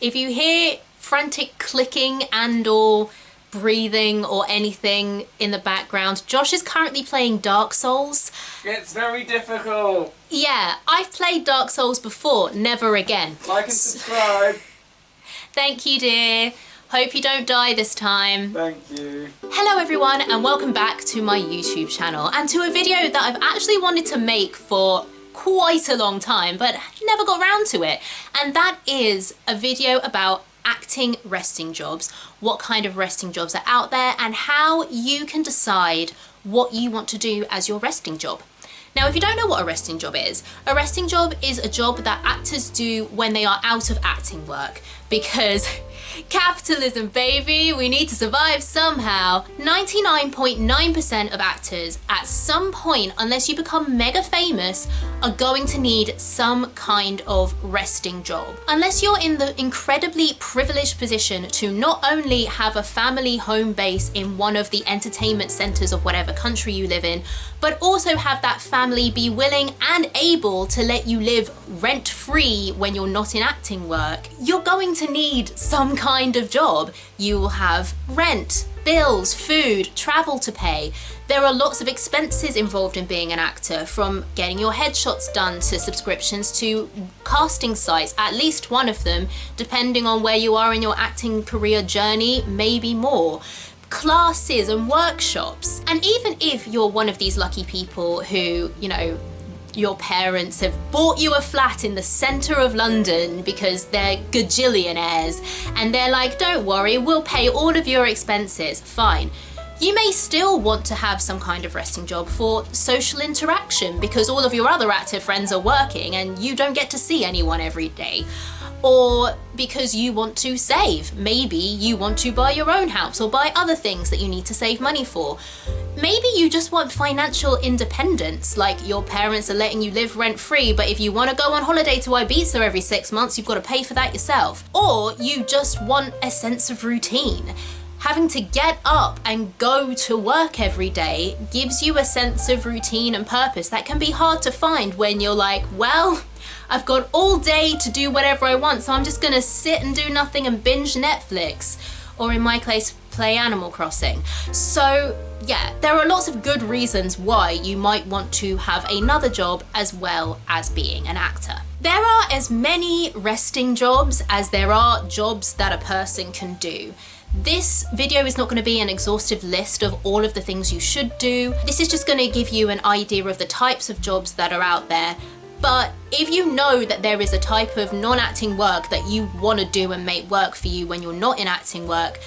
If you hear frantic clicking and or breathing or anything in the background, Josh is currently playing Dark Souls. It's very difficult. Yeah, I've played Dark Souls before, never again. Like and subscribe. Thank you, dear. Hope you don't die this time. Thank you. Hello everyone and welcome back to my YouTube channel and to a video that I've actually wanted to make for quite a long time but never got round to it, and that is a video about acting resting jobs, what kind of resting jobs are out there and how you can decide what you want to do as your resting job. Now, if you don't know what a resting job is a job that actors do when they are out of acting work, because capitalism, baby, we need to survive somehow. 99.9% of actors at some point, unless you become mega famous, are going to need some kind of resting job. Unless you're in the incredibly privileged position to not only have a family home base in one of the entertainment centers of whatever country you live in, but also have that family be willing and able to let you live rent-free when you're not in acting work, you're going to need some kind of job. You will have rent, bills, food, travel to pay. There are lots of expenses involved in being an actor, from getting your headshots done to subscriptions to casting sites, at least one of them, depending on where you are in your acting career journey, maybe more. Classes and workshops. And even if you're one of these lucky people who, you know, your parents have bought you a flat in the centre of London because they're gajillionaires and they're like, don't worry, we'll pay all of your expenses, fine. You may still want to have some kind of resting job for social interaction because all of your other active friends are working and you don't get to see anyone every day. Or because you want to save. Maybe you want to buy your own house or buy other things that you need to save money for. Maybe you just want financial independence, like your parents are letting you live rent-free, but if you want to go on holiday to Ibiza every 6 months, you've got to pay for that yourself. Or you just want a sense of routine. Having to get up and go to work every day gives you a sense of routine and purpose that can be hard to find when you're like, well, I've got all day to do whatever I want, so I'm just gonna sit and do nothing and binge Netflix, or in my case, play Animal Crossing. So yeah, there are lots of good reasons why you might want to have another job as well as being an actor. There are as many resting jobs as there are jobs that a person can do. This video is not going to be an exhaustive list of all of the things you should do. This is just going to give you an idea of the types of jobs that are out there. But if you know that there is a type of non-acting work that you want to do and make work for you when you're not in acting work,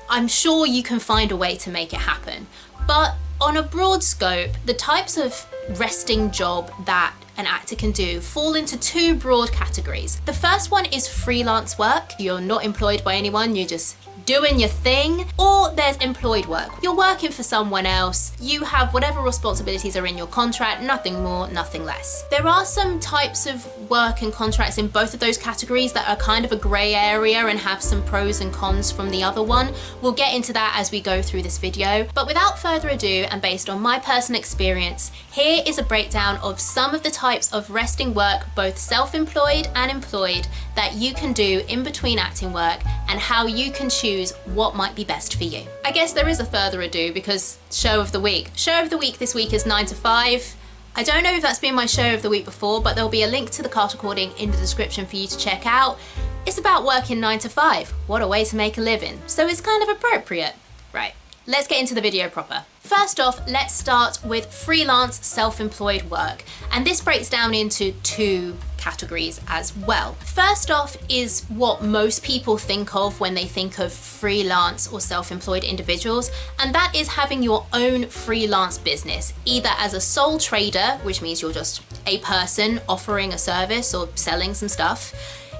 I'm sure you can find a way to make it happen. But on a broad scope, the types of resting job that an actor can do fall into two broad categories. The first one is freelance work. You're not employed by anyone, you're just doing your thing. Or there's employed work. You're working for someone else, you have whatever responsibilities are in your contract, nothing more, nothing less. There are some types of work and contracts in both of those categories that are kind of a grey area and have some pros and cons from the other one. We'll get into that as we go through this video. But without further ado, and based on my personal experience, here is a breakdown of some of the types of resting work, both self-employed and employed, that you can do in between acting work and how you can choose what might be best for you. I guess there is a further ado because show of the week. Show of the week this week is 9 to 5. I don't know if that's been my show of the week before, but there'll be a link to the cast recording in the description for you to check out. It's about working 9 to 5. What a way to make a living. So it's kind of appropriate. Right, let's get into the video proper. First off, let's start with freelance self-employed work. And this breaks down into two categories as well. First off is what most people think of when they think of freelance or self-employed individuals, and that is having your own freelance business, either as a sole trader, which means you're just a person offering a service or selling some stuff.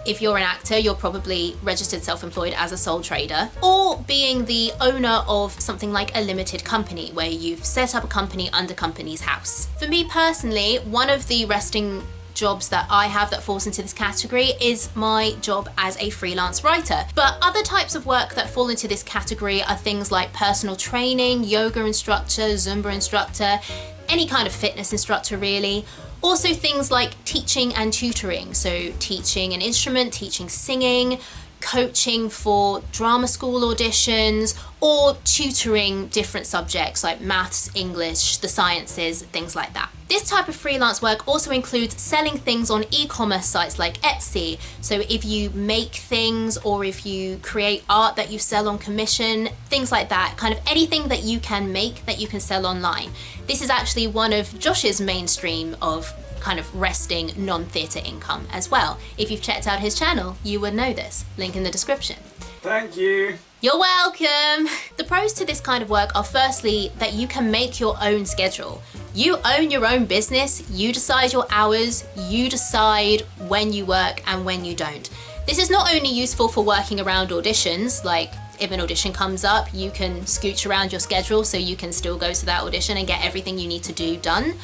If you're an actor, you're probably registered self-employed as a sole trader, or being the owner of something like a limited company where you've set up a company under Companies House. For me personally, one of the resting jobs that I have that falls into this category is my job as a freelance writer. But other types of work that fall into this category are things like personal training, yoga instructor, Zumba instructor, any kind of fitness instructor really. Also things like teaching and tutoring, so teaching an instrument, teaching singing, coaching for drama school auditions, or tutoring different subjects like maths, English, the sciences, things like that. This type of freelance work also includes selling things on e-commerce sites like Etsy. So if you make things or if you create art that you sell on commission, things like that, kind of anything that you can make that you can sell online. This is actually one of Josh's mainstream of kind of resting non-theatre income as well. If you've checked out his channel, you would know this. Link in the description. Thank you. You're welcome. The pros to this kind of work are firstly that you can make your own schedule. You own your own business, you decide your hours, you decide when you work and when you don't. This is not only useful for working around auditions, like if an audition comes up, you can scooch around your schedule so you can still go to that audition and get everything you need to do done.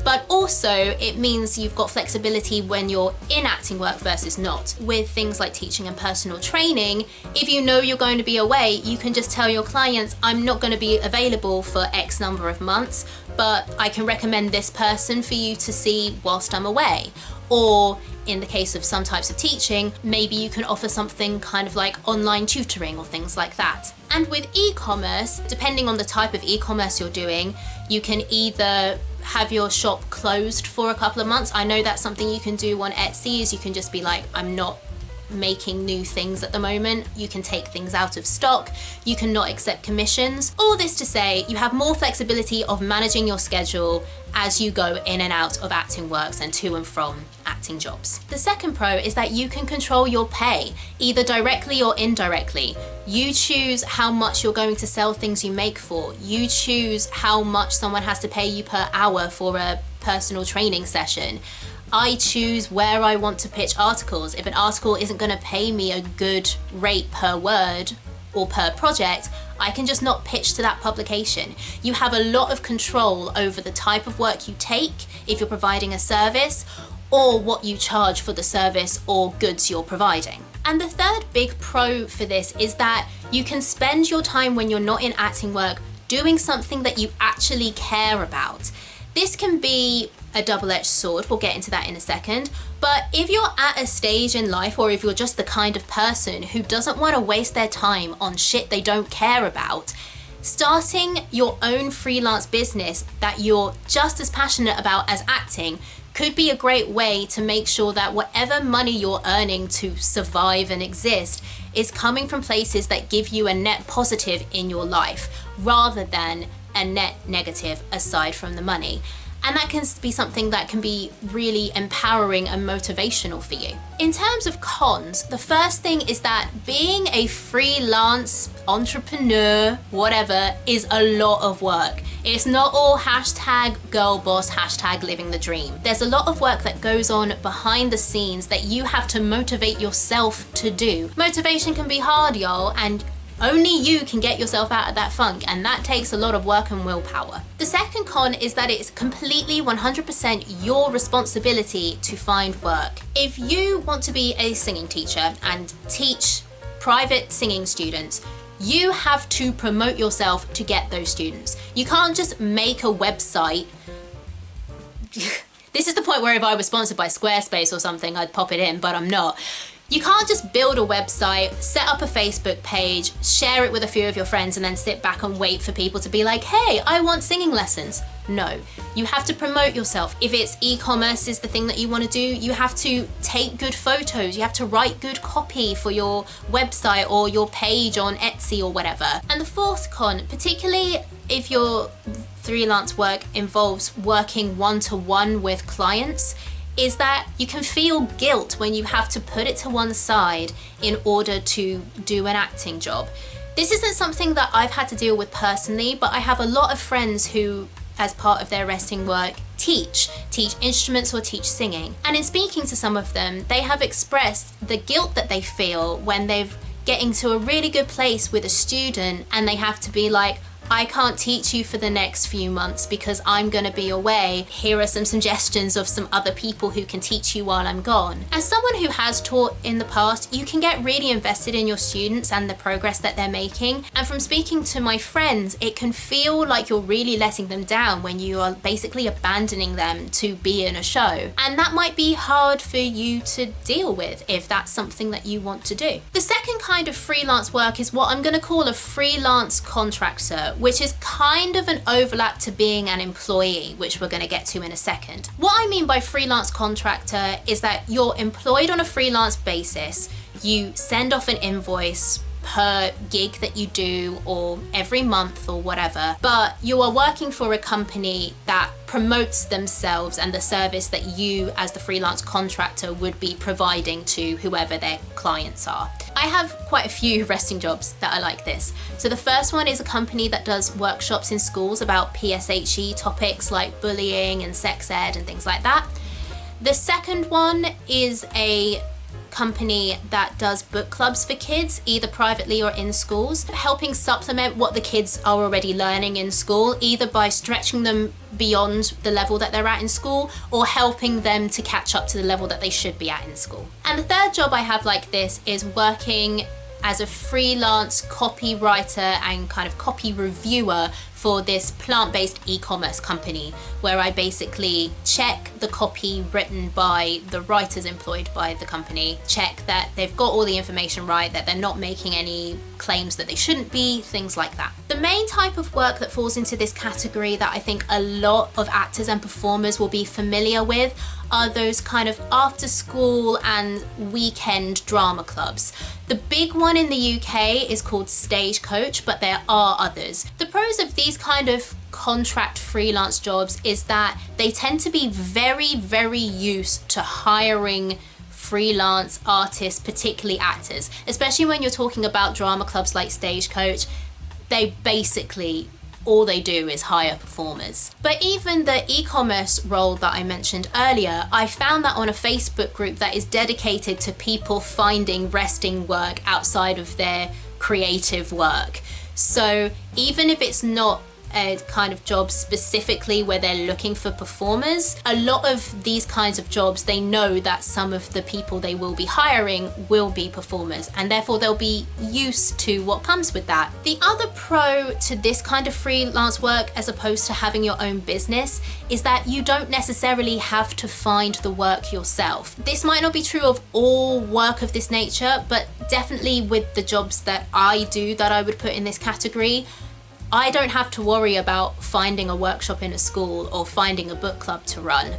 But also it means you've got flexibility when you're in acting work versus not. With things like teaching and personal training, if you know you're going to be away, you can just tell your clients, I'm not going to be available for X number of months, but I can recommend this person for you to see whilst I'm away. Or in the case of some types of teaching, maybe you can offer something kind of like online tutoring or things like that. And with e-commerce, depending on the type of e-commerce you're doing, you can either have your shop closed for a couple of months. I know that's something you can do on Etsy, is you can just be like, I'm not making new things at the moment. You can take things out of stock. You can not accept commissions. All this to say, you have more flexibility of managing your schedule as you go in and out of acting works and to and from acting jobs. The second pro is that you can control your pay, either directly or indirectly. You choose how much you're going to sell things you make for. You choose how much someone has to pay you per hour for a personal training session. I choose where I want to pitch articles. If an article isn't going to pay me a good rate per word or per project, I can just not pitch to that publication. You have a lot of control over the type of work you take if you're providing a service, or what you charge for the service or goods you're providing. And the third big pro for this is that you can spend your time when you're not in acting work doing something that you actually care about. This can be a double-edged sword, we'll get into that in a second, but if you're at a stage in life, or if you're just the kind of person who doesn't want to waste their time on shit they don't care about, starting your own freelance business that you're just as passionate about as acting could be a great way to make sure that whatever money you're earning to survive and exist is coming from places that give you a net positive in your life, rather than a net negative aside from the money. And that can be something that can be really empowering and motivational for you. In terms of cons, the first thing is that being a freelance entrepreneur, whatever, is a lot of work. It's not all hashtag girl boss, hashtag living the dream. There's a lot of work that goes on behind the scenes that you have to motivate yourself to do. Motivation can be hard, y'all, and only you can get yourself out of that funk, and that takes a lot of work and willpower. The second con is that it's completely 100% your responsibility to find work. If you want to be a singing teacher and teach private singing students, you have to promote yourself to get those students. You can't just make a website. This is the point where if I was sponsored by Squarespace or something, I'd pop it in, but I'm not. You can't just build a website, set up a Facebook page, share it with a few of your friends, and then sit back and wait for people to be like, hey, I want singing lessons. No, you have to promote yourself. If it's e-commerce is the thing that you want to do, you have to take good photos, you have to write good copy for your website or your page on Etsy or whatever. And the fourth con, particularly if your freelance work involves working one-to-one with clients, is that you can feel guilt when you have to put it to one side in order to do an acting job. This isn't something that I've had to deal with personally, but I have a lot of friends who, as part of their resting work, teach instruments or teach singing. And in speaking to some of them, they have expressed the guilt that they feel when they've getting to a really good place with a student and they have to be like, I can't teach you for the next few months because I'm going to be away. Here are some suggestions of some other people who can teach you while I'm gone. As someone who has taught in the past, you can get really invested in your students and the progress that they're making. And from speaking to my friends, it can feel like you're really letting them down when you are basically abandoning them to be in a show. And that might be hard for you to deal with if that's something that you want to do. The second kind of freelance work is what I'm going to call a freelance contractor, which is kind of an overlap to being an employee, which we're going to get to in a second. What I mean by freelance contractor is that you're employed on a freelance basis. You send off an invoice per gig that you do or every month or whatever, but you are working for a company that promotes themselves and the service that you as the freelance contractor would be providing to whoever their clients are. I have quite a few resting jobs that are like this. So the first one is a company that does workshops in schools about PSHE topics like bullying and sex ed and things like that. The second one is a company that does book clubs for kids, either privately or in schools, helping supplement what the kids are already learning in school, either by stretching them beyond the level that they're at in school or helping them to catch up to the level that they should be at in school. And the third job I have like this is working as a freelance copywriter and kind of copy reviewer for this plant-based e-commerce company, where I basically check the copy written by the writers employed by the company, check that they've got all the information right, that they're not making any claims that they shouldn't be, things like that. The main type of work that falls into this category that I think a lot of actors and performers will be familiar with are those kind of after school and weekend drama clubs. The big one in the UK is called Stagecoach, but there are others. The pros of these kind of contract freelance jobs is that they tend to be very, very used to hiring freelance artists, particularly actors, especially when you're talking about drama clubs like Stagecoach. They basically all they do is hire performers. But even the e-commerce role that I mentioned earlier, I found that on a Facebook group that is dedicated to people finding resting work outside of their creative work. So even if it's not a kind of job specifically where they're looking for performers, a lot of these kinds of jobs, they know that some of the people they will be hiring will be performers, and therefore they'll be used to what comes with that. The other pro to this kind of freelance work, as opposed to having your own business, is that you don't necessarily have to find the work yourself. This might not be true of all work of this nature, but definitely with the jobs that I do that I would put in this category, I don't have to worry about finding a workshop in a school or finding a book club to run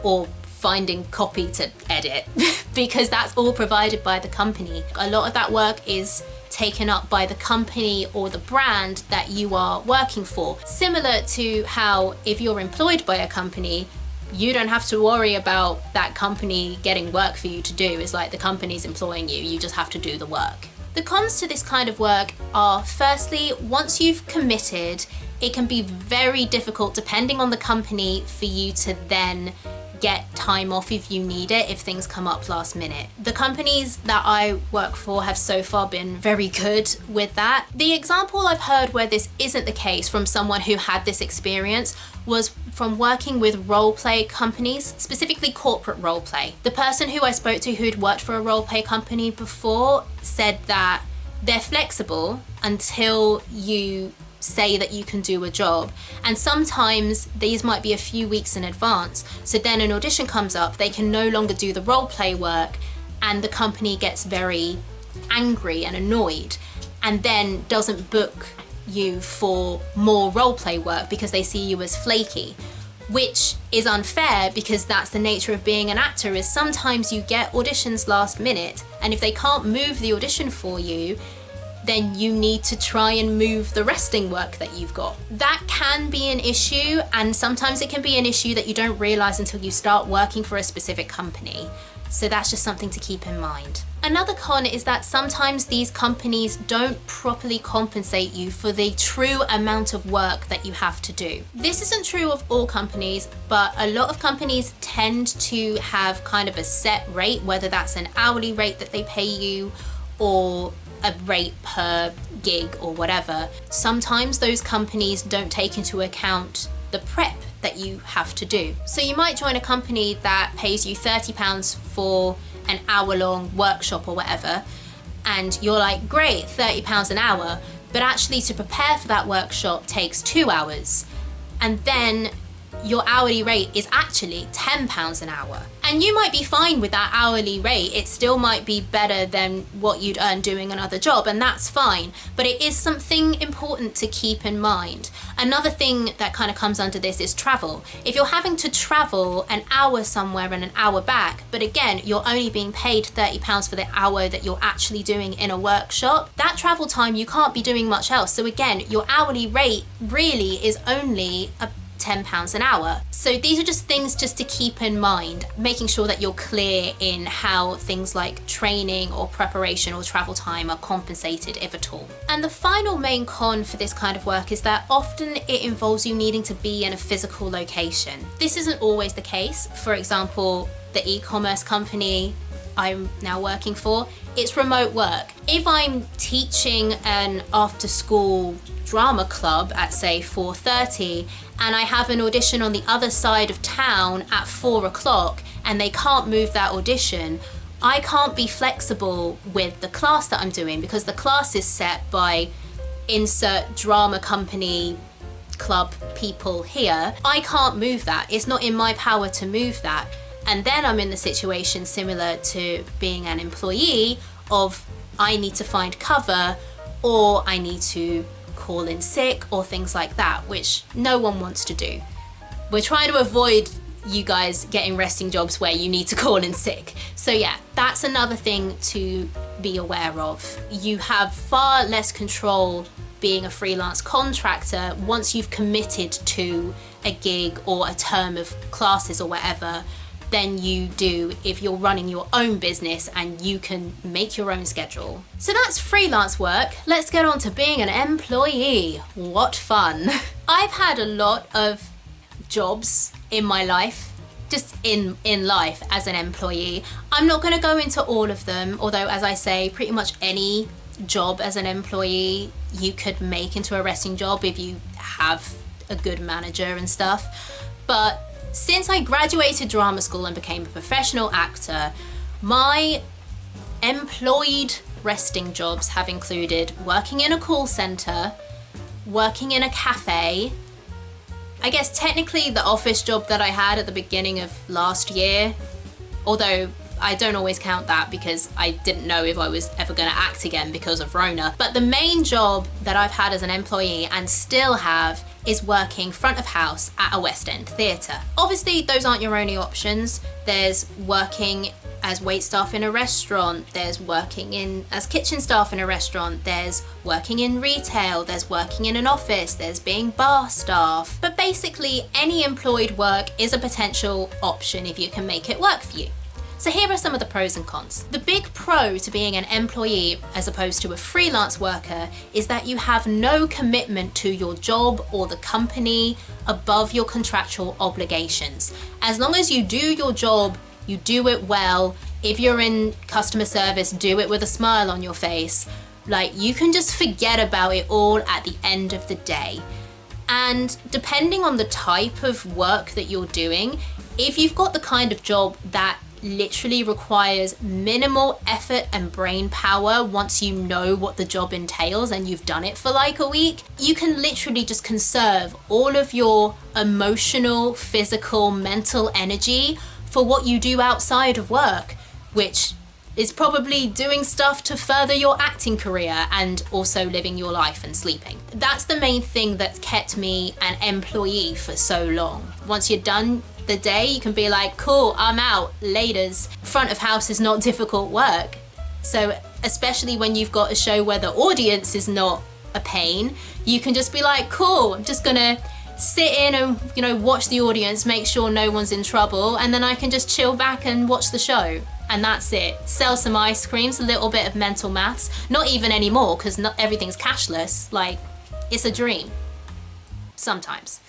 or finding copy to edit because that's all provided by the company. A lot of that work is taken up by the company or the brand that you are working for. Similar to how if you're employed by a company, you don't have to worry about that company getting work for you to do. It's like the company's employing you, you just have to do the work. The cons to this kind of work are, firstly, once you've committed, it can be very difficult, depending on the company, for you to then get time off if you need it, if things come up last minute. The companies that I work for have so far been very good with that. The example I've heard where this isn't the case from someone who had this experience was from working with role play companies, specifically corporate role play. The person who I spoke to who'd worked for a role play company before said that they're flexible until you say that you can do a job, and sometimes these might be a few weeks in advance, so then an audition comes up, they can no longer do the role play work, and the company gets very angry and annoyed and then doesn't book you for more role play work because they see you as flaky, which is unfair because that's the nature of being an actor, is sometimes you get auditions last minute, and if they can't move the audition for you, then you need to try and move the resting work that you've got. That can be an issue, and sometimes it can be an issue that you don't realize until you start working for a specific company. So that's just something to keep in mind. Another con is that sometimes these companies don't properly compensate you for the true amount of work that you have to do. This isn't true of all companies, but a lot of companies tend to have kind of a set rate, whether that's an hourly rate that they pay you or a rate per gig or whatever. Sometimes those companies don't take into account the prep that you have to do. So you might join a company that pays you £30 for an hour-long workshop or whatever, and you're like, great, £30 an hour, but actually to prepare for that workshop takes 2 hours, and then your hourly rate is actually £10 an hour. And you might be fine with that hourly rate. It still might be better than what you'd earn doing another job, and that's fine. But it is something important to keep in mind. Another thing that kind of comes under this is travel. If you're having to travel an hour somewhere and an hour back, but again, you're only being paid £30 for the hour that you're actually doing in a workshop, that travel time you can't be doing much else. So again, your hourly rate really is only £10 an hour. So these are just things just to keep in mind, making sure that you're clear in how things like training or preparation or travel time are compensated, if at all. And the final main con for this kind of work is that often it involves you needing to be in a physical location. This isn't always the case. For example, the e-commerce company I'm now working for, it's remote work. If I'm teaching an after-school drama club at say 4:30 and I have an audition on the other side of town at 4 o'clock and they can't move that audition, I can't be flexible with the class that I'm doing because the class is set by insert drama company club people here. I can't move that. It's not in my power to move that. And then I'm in the situation similar to being an employee of I need to find cover or I need to call in sick or things like that, which no one wants to do. We're trying to avoid you guys getting resting jobs where you need to call in sick. So yeah, that's another thing to be aware of. You have far less control being a freelance contractor once you've committed to a gig or a term of classes or whatever than you do if you're running your own business and you can make your own schedule. So that's freelance work. Let's get on to being an employee. What fun. I've had a lot of jobs in my life, just in life as an employee. I'm not going to go into all of them, although as I say, pretty much any job as an employee you could make into a resting job if you have a good manager and stuff. But since I graduated drama school and became a professional actor, my employed resting jobs have included working in a call center, working in a cafe, I guess technically the office job that I had at the beginning of last year, although I don't always count that because I didn't know if I was ever going to act again because of Rona. But the main job that I've had as an employee and still have is working front of house at a West End theatre. Obviously, those aren't your only options. There's working as waitstaff in a restaurant, there's working as kitchen staff in a restaurant, there's working in retail, there's working in an office, there's being bar staff. But basically, any employed work is a potential option if you can make it work for you. So here are some of the pros and cons. The big pro to being an employee as opposed to a freelance worker is that you have no commitment to your job or the company above your contractual obligations. As long as you do your job, you do it well. If you're in customer service, do it with a smile on your face. Like, you can just forget about it all at the end of the day. And depending on the type of work that you're doing, if you've got the kind of job that literally requires minimal effort and brain power once you know what the job entails and you've done it for like a week, you can literally just conserve all of your emotional, physical, mental energy for what you do outside of work, which is probably doing stuff to further your acting career and also living your life and sleeping. That's the main thing that's kept me an employee for so long. Once you're done the day, you can be like, cool, I'm out, laters. Front of house is not difficult work. So especially when you've got a show where the audience is not a pain, you can just be like, cool, I'm just gonna sit in and watch the audience, make sure no one's in trouble, and then I can just chill back and watch the show. And that's it. Sell some ice creams, a little bit of mental maths. Not even anymore, because not everything's cashless. Like, it's a dream. sometimes.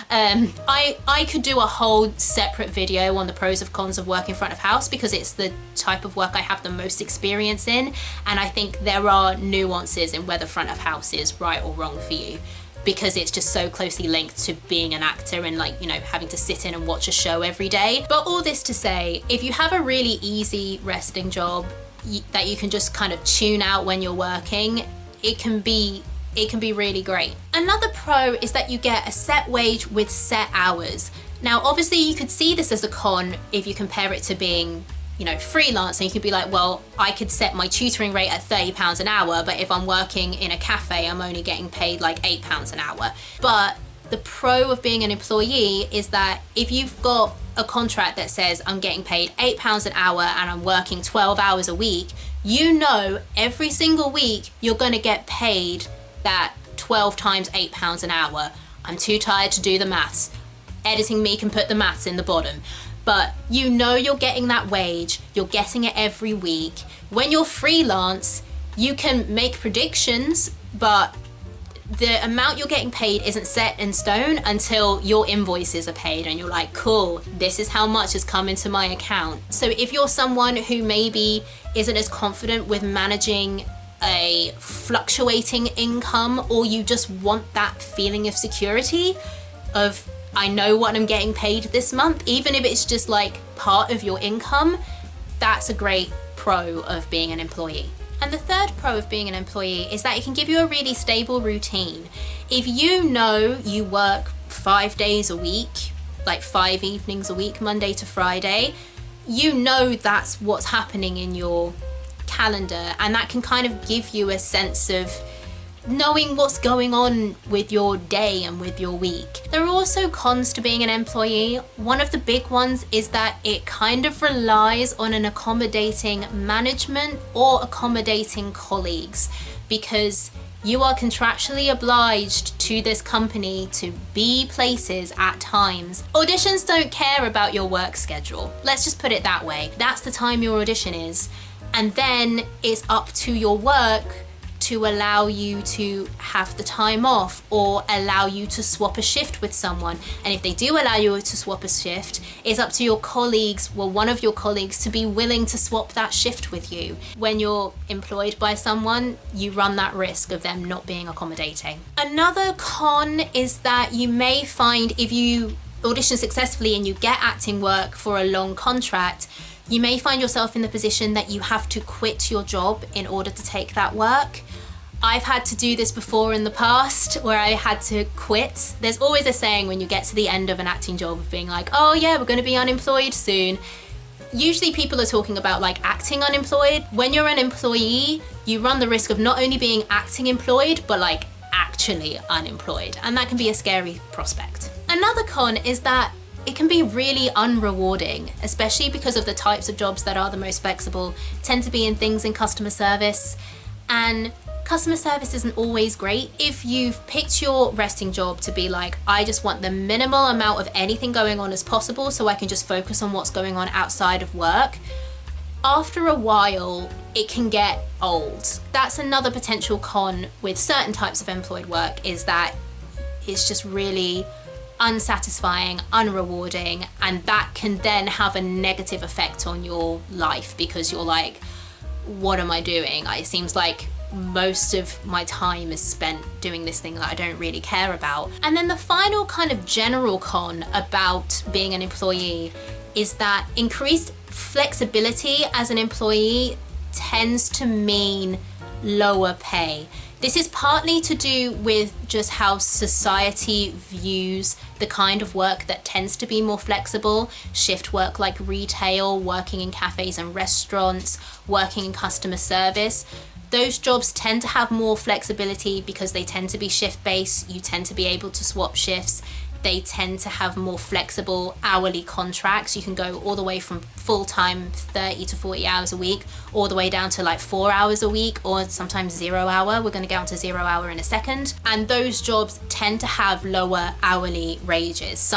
I could do a whole separate video on the pros and cons of working front of house because it's the type of work I have the most experience in, and I think there are nuances in whether front of house is right or wrong for you, because it's just so closely linked to being an actor and, like, you know, having to sit in and watch a show every day. But all this to say, if you have a really easy resting job that you can just kind of tune out when you're working, it can be really great. Another pro is that you get a set wage with set hours. Now, obviously you could see this as a con if you compare it to being, you know, freelance, and you could be like, well, I could set my tutoring rate at £30 an hour, but if I'm working in a cafe, I'm only getting paid like £8 an hour. But the pro of being an employee is that if you've got a contract that says I'm getting paid £8 an hour and I'm working 12 hours a week, you know every single week you're gonna get paid that 12 times £8 an hour. I'm too tired to do the maths. Editing me can put the maths in the bottom. But you know you're getting that wage, you're getting it every week. When you're freelance, you can make predictions, but the amount you're getting paid isn't set in stone until your invoices are paid and you're like, cool, this is how much has come into my account. So if you're someone who maybe isn't as confident with managing a fluctuating income, or you just want that feeling of security of, I know what I'm getting paid this month, even if it's just like part of your income, that's a great pro of being an employee. And the third pro of being an employee is that it can give you a really stable routine. If you know you work 5 days a week, like 5 evenings a week, Monday to Friday, you know that's what's happening in your calendar, and that can kind of give you a sense of knowing what's going on with your day and with your week. There are also cons to being an employee. One of the big ones is that it kind of relies on an accommodating management or accommodating colleagues, because you are contractually obliged to this company to be places at times. Auditions don't care about your work schedule. Let's just put it that way. That's the time your audition is. And then it's up to your work to allow you to have the time off or allow you to swap a shift with someone. And if they do allow you to swap a shift, it's up to your colleagues, well, one of your colleagues, to be willing to swap that shift with you. When you're employed by someone, you run that risk of them not being accommodating. Another con is that you may find, if you audition successfully and you get acting work for a long contract, you may find yourself in the position that you have to quit your job in order to take that work. I've had to do this before in the past, where I had to quit. There's always a saying when you get to the end of an acting job of being like, oh yeah, we're going to be unemployed soon. Usually people are talking about like acting unemployed. When you're an employee, you run the risk of not only being acting employed, but like actually unemployed. And that can be a scary prospect. Another con is that it can be really unrewarding, especially because of the types of jobs that are the most flexible, tend to be in things in customer service. And customer service isn't always great. If you've picked your resting job to be like, I just want the minimal amount of anything going on as possible so I can just focus on what's going on outside of work, after a while, it can get old. That's another potential con with certain types of employed work, is that it's just really unsatisfying, unrewarding, and that can then have a negative effect on your life because you're like, what am I doing? It seems like most of my time is spent doing this thing that I don't really care about. And then the final kind of general con about being an employee is that increased flexibility as an employee tends to mean lower pay. This is partly to do with just how society views the kind of work that tends to be more flexible. Shift work like retail, working in cafes and restaurants, working in customer service. Those jobs tend to have more flexibility because they tend to be shift-based. You tend to be able to swap shifts. They tend to have more flexible hourly contracts. You can go all the way from full-time 30 to 40 hours a week, all the way down to like 4 hours a week, or sometimes 0 hour. We're going to get onto 0 hour in a second. And those jobs tend to have lower hourly wages,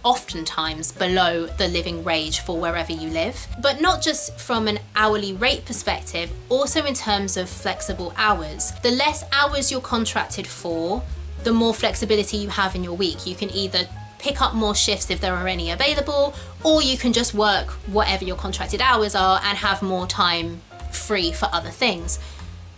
oftentimes below the living wage for wherever you live. But not just from an hourly rate perspective, also in terms of flexible hours. The less hours you're contracted for, the more flexibility you have in your week. You can either pick up more shifts if there are any available, or you can just work whatever your contracted hours are and have more time free for other things.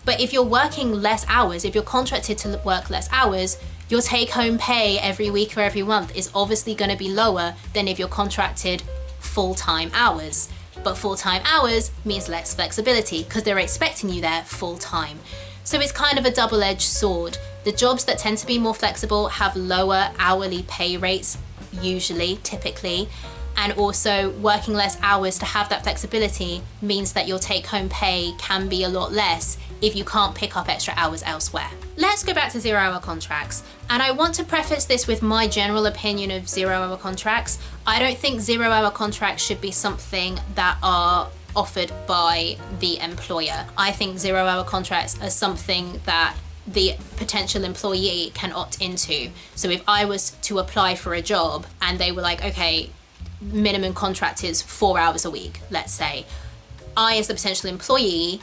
But if you're working less hours, if you're contracted to work less hours, your take-home pay every week or every month is obviously going to be lower than if you're contracted full-time hours. But full-time hours means less flexibility because they're expecting you there full-time. So it's kind of a double-edged sword. The jobs that tend to be more flexible have lower hourly pay rates, usually, typically, and also working less hours to have that flexibility means that your take-home pay can be a lot less if you can't pick up extra hours elsewhere. Let's go back to 0-hour contracts. And I want to preface this with my general opinion of 0-hour contracts. I don't think 0-hour contracts should be something that are offered by the employer. I think 0-hour contracts are something that the potential employee can opt into. So if I was to apply for a job and they were like, okay, minimum contract is 4 hours a week, let's say, I as the potential employee,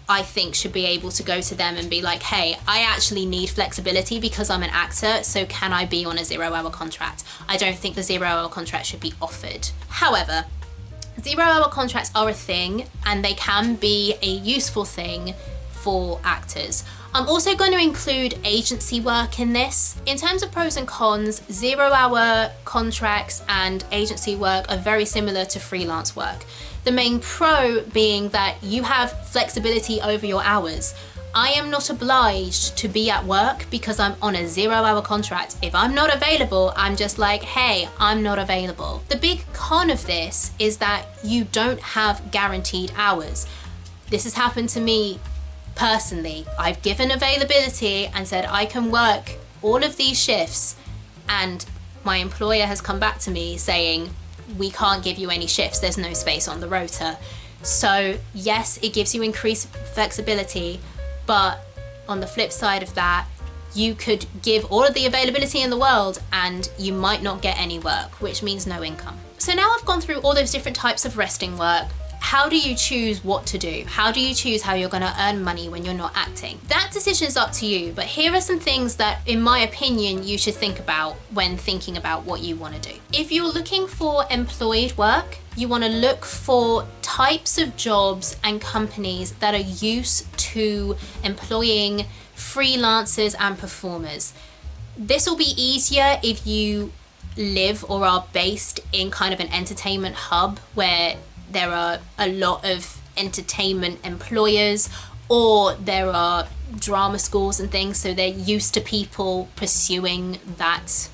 I think should be able to go to them and be like, hey, I actually need flexibility because I'm an actor, so can I be on a 0-hour contract? I don't think the 0-hour contract should be offered. However, 0-hour contracts are a thing and they can be a useful thing for actors. I'm also going to include agency work in this. In terms of pros and cons, 0-hour contracts and agency work are very similar to freelance work. The main pro being that you have flexibility over your hours. I am not obliged to be at work because I'm on a 0-hour contract. If I'm not available, I'm just like, hey, I'm not available. The big con of this is that you don't have guaranteed hours. This has happened to me personally. I've given availability and said I can work all of these shifts, and my employer has come back to me saying, we can't give you any shifts, there's no space on the rota. So yes, it gives you increased flexibility, but on the flip side of that, you could give all of the availability in the world and you might not get any work, which means no income. So now I've gone through all those different types of resting work. How do you choose what to do? How do you choose how you're going to earn money when you're not acting? That decision is up to you, but here are some things that, in my opinion, you should think about when thinking about what you want to do. If you're looking for employed work, you want to look for types of jobs and companies that are used to employing freelancers and performers. This will be easier if you live or are based in kind of an entertainment hub where there are a lot of entertainment employers, or there are drama schools and things, so they're used to people pursuing that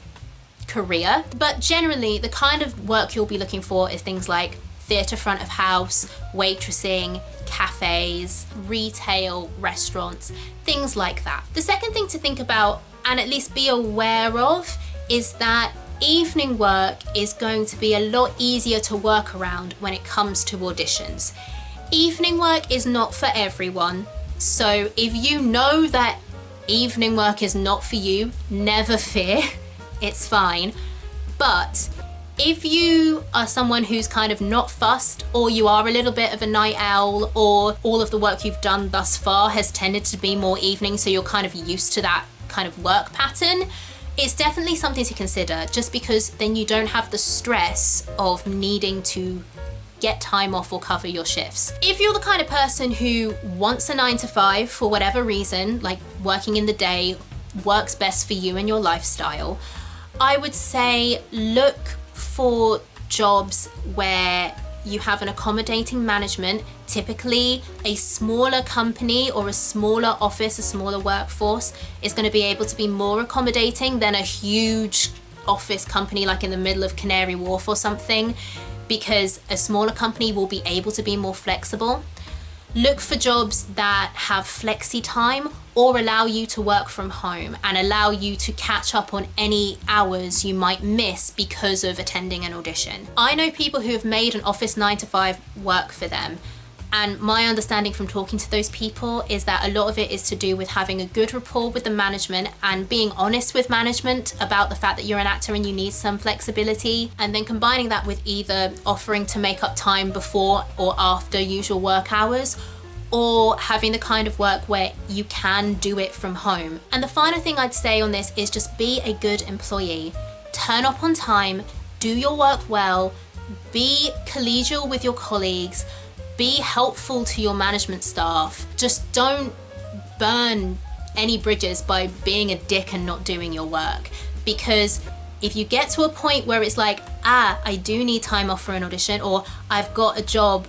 career. But generally, the kind of work you'll be looking for is things like theatre front of house, waitressing, cafes, retail, restaurants, things like that. The second thing to think about, and at least be aware of, is that evening work is going to be a lot easier to work around when it comes to auditions. Evening work is not for everyone, so if you know that evening work is not for you, never fear, it's fine. But if you are someone who's kind of not fussed, or you are a little bit of a night owl, or all of the work you've done thus far has tended to be more evening, so you're kind of used to that kind of work pattern, it's definitely something to consider, just because then you don't have the stress of needing to get time off or cover your shifts. If you're the kind of person who wants a 9-to-5 for whatever reason, like working in the day works best for you and your lifestyle, I would say look for jobs where you have an accommodating management, typically a smaller company or a smaller office, a smaller workforce is going to be able to be more accommodating than a huge office company like in the middle of Canary Wharf or something, because a smaller company will be able to be more flexible. Look for jobs that have flexi time or allow you to work from home and allow you to catch up on any hours you might miss because of attending an audition. I know people who have made an office 9-to-5 work for them, and my understanding from talking to those people is that a lot of it is to do with having a good rapport with the management and being honest with management about the fact that you're an actor and you need some flexibility, and then combining that with either offering to make up time before or after usual work hours, or having the kind of work where you can do it from home. And the final thing I'd say on this is just be a good employee. Turn up on time, do your work well, be collegial with your colleagues, be helpful to your management staff. Just don't burn any bridges by being a dick and not doing your work. Because if you get to a point where it's like, I do need time off for an audition, or I've got a job,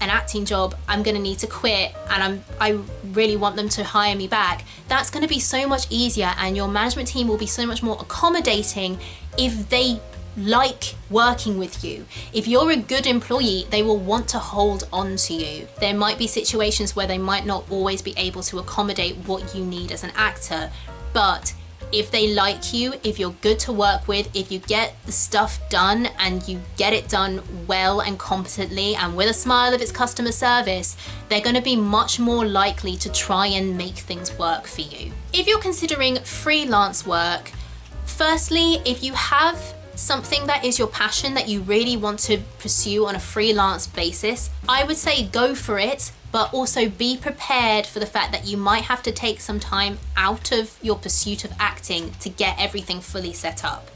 an acting job, I'm gonna need to quit and I really want them to hire me back, that's gonna be so much easier, and your management team will be so much more accommodating if they like working with you. If you're a good employee, they will want to hold on to you. There might be situations where they might not always be able to accommodate what you need as an actor, but if they like you, if you're good to work with, if you get the stuff done and you get it done well and competently and with a smile if it's customer service, they're going to be much more likely to try and make things work for you. If you're considering freelance work, firstly, if you have something that is your passion that you really want to pursue on a freelance basis, I would say go for it, but also be prepared for the fact that you might have to take some time out of your pursuit of acting to get everything fully set up.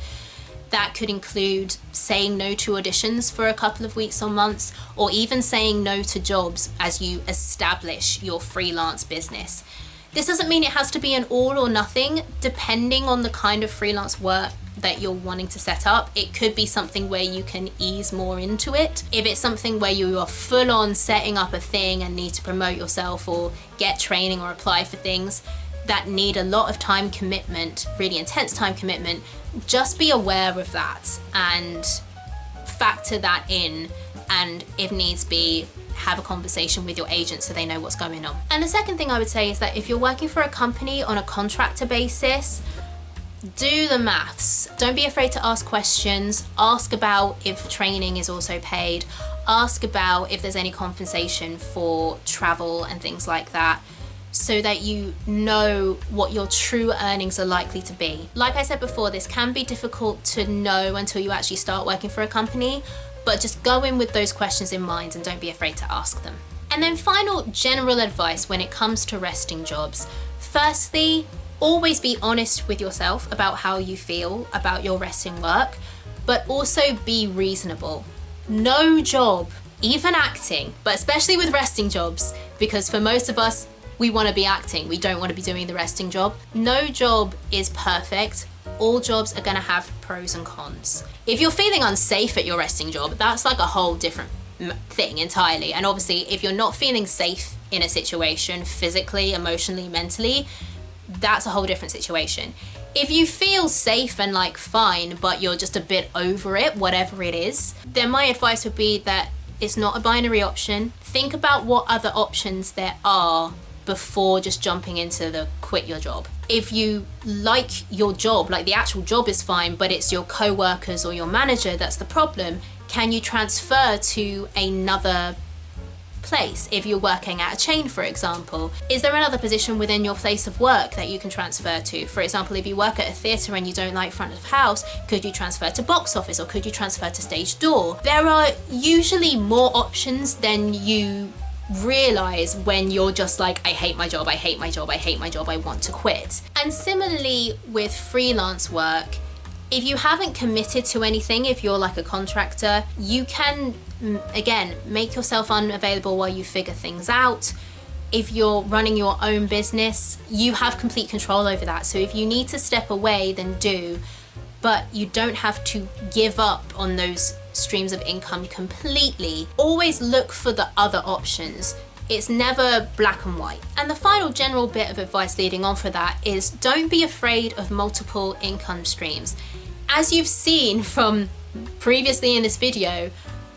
That could include saying no to auditions for a couple of weeks or months, or even saying no to jobs as you establish your freelance business. This doesn't mean it has to be an all or nothing. Depending on the kind of freelance work that you're wanting to set up, it could be something where you can ease more into it. If it's something where you are full on setting up a thing and need to promote yourself or get training or apply for things that need a lot of time commitment, really intense time commitment, just be aware of that and factor that in, and if needs be, have a conversation with your agent so they know what's going on. And the second thing I would say is that if you're working for a company on a contractor basis, do the maths. Don't be afraid to ask questions. Ask about if training is also paid. Ask about if there's any compensation for travel and things like that, so that you know what your true earnings are likely to be. Like I said before, this can be difficult to know until you actually start working for a company, but just go in with those questions in mind and don't be afraid to ask them. And then final general advice when it comes to resting jobs. Firstly, always be honest with yourself about how you feel about your resting work, but also be reasonable. No job, even acting, but especially with resting jobs, because for most of us, we want to be acting, we don't want to be doing the resting job. No job is perfect. All jobs are going to have pros and cons. If you're feeling unsafe at your resting job, that's like a whole different thing entirely. And obviously, if you're not feeling safe in a situation, physically, emotionally, mentally, that's a whole different situation. If you feel safe and like fine, but you're just a bit over it, whatever it is, then my advice would be that it's not a binary option. Think about what other options there are before just jumping into the quit your job. If you like your job, like the actual job is fine, but it's your co-workers or your manager that's the problem, can you transfer to another place? If you're working at a chain, for example, is there another position within your place of work that you can transfer to? For example, if you work at a theatre and you don't like front of house, could you transfer to box office, or could you transfer to stage door? There are usually more options than you realize when you're just like, I hate my job, I hate my job, I hate my job, I want to quit. And similarly with freelance work, if you haven't committed to anything, if you're like a contractor, you can, again, make yourself unavailable while you figure things out. If you're running your own business, you have complete control over that. So if you need to step away, then do, but you don't have to give up on those streams of income completely. Always look for the other options. It's never black and white. And the final general bit of advice leading on for that is don't be afraid of multiple income streams. As you've seen from previously in this video,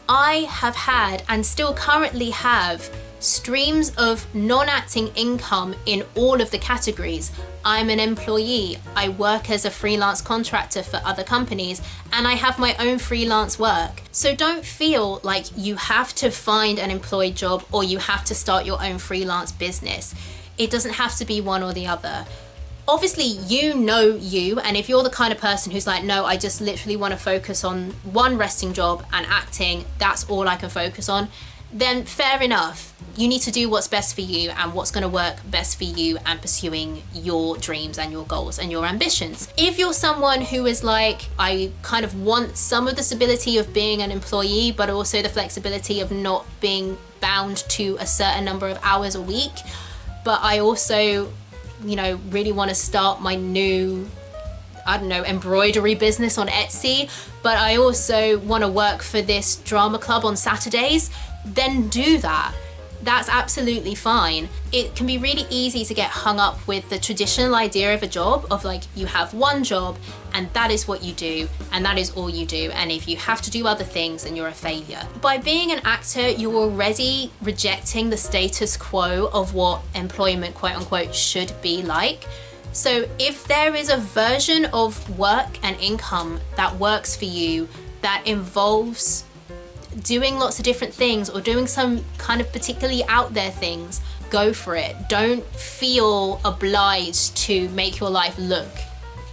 I have had and still currently have streams of non-acting income in all of the categories. I'm an employee, I work as a freelance contractor for other companies, and I have my own freelance work. So don't feel like you have to find an employed job or you have to start your own freelance business. It doesn't have to be one or the other. Obviously, you know you, and if you're the kind of person who's like, no, I just literally want to focus on one resting job and acting, that's all I can focus on, then fair enough. You need to do what's best for you and what's going to work best for you and pursuing your dreams and your goals and your ambitions. If you're someone who is like, I kind of want some of the stability of being an employee, but also the flexibility of not being bound to a certain number of hours a week, but I also, you know, really want to start my new, I don't know, embroidery business on Etsy, but I also want to work for this drama club on Saturdays, then do that. That's absolutely fine. It can be really easy to get hung up with the traditional idea of a job of like, you have one job and that is what you do and that is all you do, and if you have to do other things then you're a failure. By being an actor, you're already rejecting the status quo of what employment, quote unquote, should be like. So if there is a version of work and income that works for you, that involves doing lots of different things or doing some kind of particularly out there things, go for it. Don't feel obliged to make your life look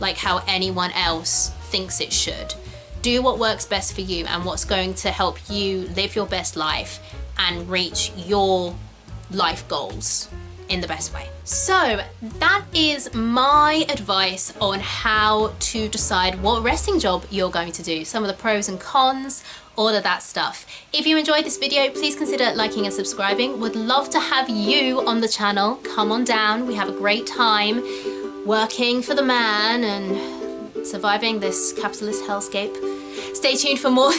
like how anyone else thinks it should. Do what works best for you and what's going to help you live your best life and reach your life goals in the best way. So that is my advice on how to decide what resting job you're going to do. Some of the pros and cons, all of that stuff. If you enjoyed this video, please consider liking and subscribing. Would love to have you on the channel. Come on down. We have a great time working for the man and surviving this capitalist hellscape. Stay tuned for more.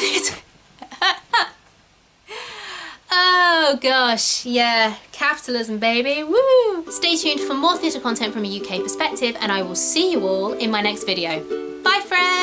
Oh gosh, yeah, capitalism baby, woo! Stay tuned for more theatre content from a UK perspective, and I will see you all in my next video. Bye friends!